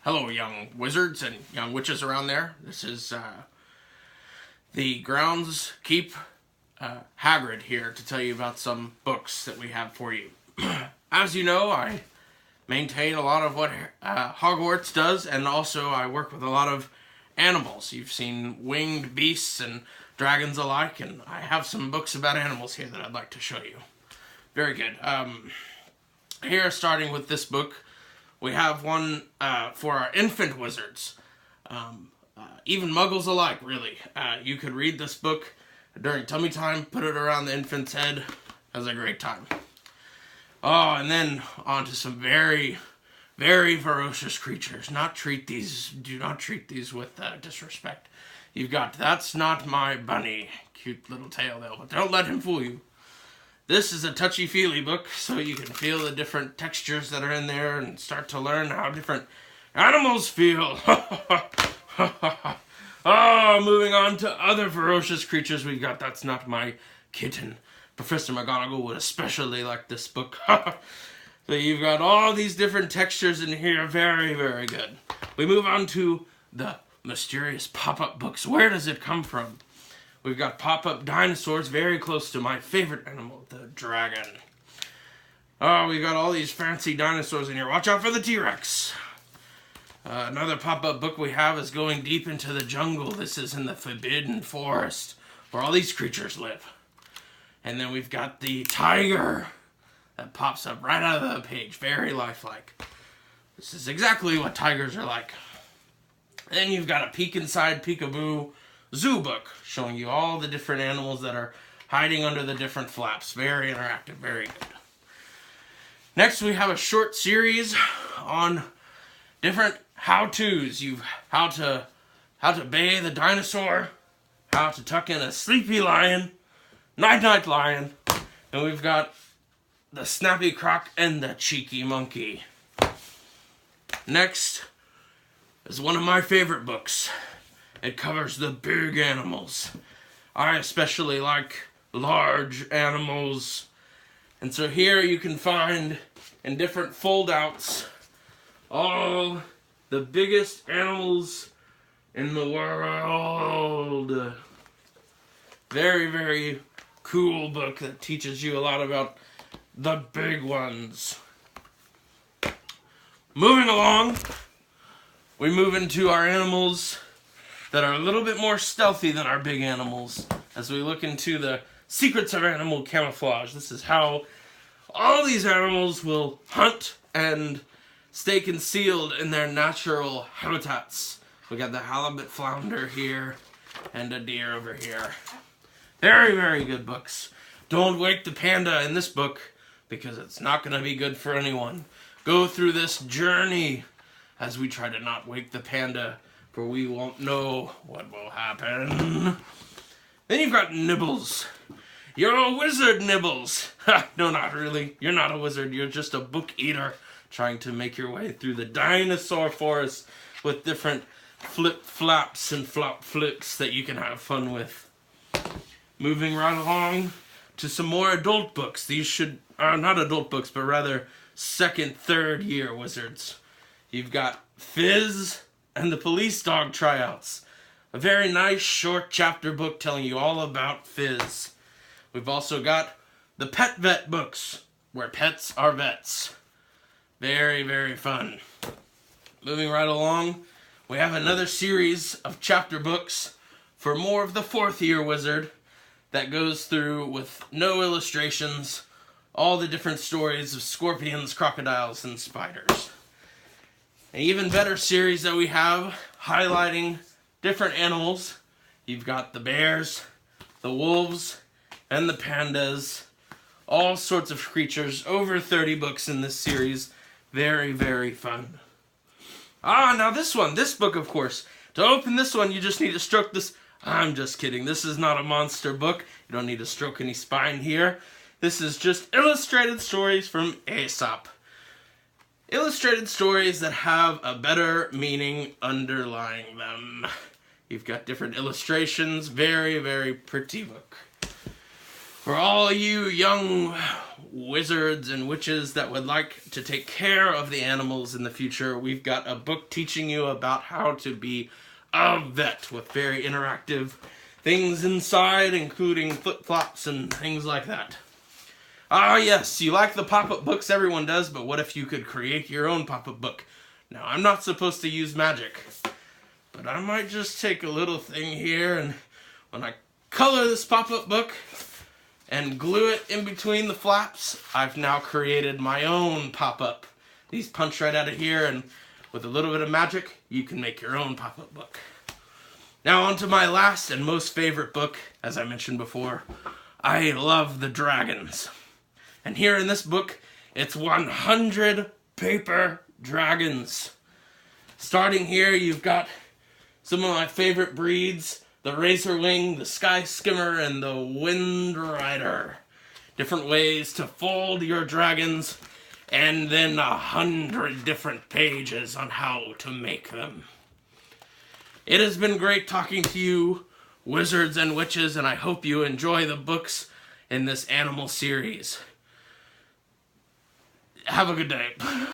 Hello, young wizards and young witches around there. This is the grounds keep Hagrid here to tell you about some books that we have for you. As you know, I maintain a lot of what Hogwarts does, and also I work with a lot of animals. You've seen winged beasts and dragons alike, and I have some books about animals here that I'd like to show you. Very good. Here, starting with this book, we have one for our infant wizards. Even muggles alike, really. You could read this book during tummy time, put it around the infant's head. Has a great time. Oh, and then on to some very, very ferocious creatures. Do not treat these with disrespect. You've got That's Not My Bunny. Cute little tale there, but don't let him fool you. This is a touchy-feely book, so you can feel the different textures that are in there and start to learn how different animals feel. Oh, moving on to other ferocious creatures, we've got That's Not My Kitten. Professor McGonagall would especially like this book. So you've got all these different textures in here. Very, very good. We move on to the mysterious pop-up books. Where does it come from? We've got pop-up dinosaurs, very close to my favorite animal, the dragon. Oh, we've got all these fancy dinosaurs in here. Watch out for the T-Rex. Another pop-up book we have is Going Deep into the Jungle. This is in the Forbidden Forest, where all these creatures live. And then we've got the tiger that pops up right out of the page. Very lifelike. This is exactly what tigers are like. Then you've got a Peek Inside Peekaboo zoo book, showing you all the different animals that are hiding under the different flaps. Very interactive, very good. Next, we have a short series on different how-tos. How to bathe a dinosaur, how to tuck in a sleepy lion, night-night lion, and we've got the snappy croc and the cheeky monkey. Next is one of my favorite books. It covers the big animals. I especially like large animals. And so here you can find, in different fold-outs, all the biggest animals in the world. Very, very cool book that teaches you a lot about the big ones. Moving along, we move into our animals that are a little bit more stealthy than our big animals as we look into the secrets of animal camouflage. This is how all these animals will hunt and stay concealed in their natural habitats. We got the halibut flounder here and a deer over here. Very, very good books. Don't wake the panda in this book because it's not going to be good for anyone. Go through this journey as we try to not wake the panda, for we won't know what will happen. Then you've got Nibbles. You're a wizard, Nibbles. No, not really. You're not a wizard. You're just a book eater trying to make your way through the dinosaur forest with different flip-flaps and flop-flips that you can have fun with. Moving right along to some more adult books. These should, not adult books, but rather second, third year wizards. You've got Fizz and the Police Dog Tryouts. A very nice short chapter book telling you all about Fizz. We've also got the Pet Vet books, where pets are vets. Very, very fun. Moving right along, we have another series of chapter books for more of the fourth year wizard that goes through with no illustrations, all the different stories of scorpions, crocodiles, and spiders. An even better series that we have, highlighting different animals. You've got the bears, the wolves, and the pandas. All sorts of creatures. Over 30 books in this series. Very, very fun. Now this book, of course. To open this one, you just need to stroke this. I'm just kidding. This is not a monster book. You don't need to stroke any spine here. This is just illustrated stories from Aesop. Illustrated stories that have a better meaning underlying them. You've got different illustrations. Very, very pretty book. For all you young wizards and witches that would like to take care of the animals in the future, we've got a book teaching you about how to be a vet with very interactive things inside, including flip-flops and things like that. Ah, yes, you like the pop-up books, everyone does, but what if you could create your own pop-up book? Now, I'm not supposed to use magic, but I might just take a little thing here, and when I color this pop-up book and glue it in between the flaps, I've now created my own pop-up. These punch right out of here, and with a little bit of magic, you can make your own pop-up book. Now on to my last and most favorite book, as I mentioned before. I love the dragons. And here in this book, it's 100 paper dragons. Starting here, you've got some of my favorite breeds: the Razorwing, the Sky Skimmer, and the Wind Rider. Different ways to fold your dragons, and then 100 different pages on how to make them. It has been great talking to you, wizards and witches, and I hope you enjoy the books in this animal series. Have a good day.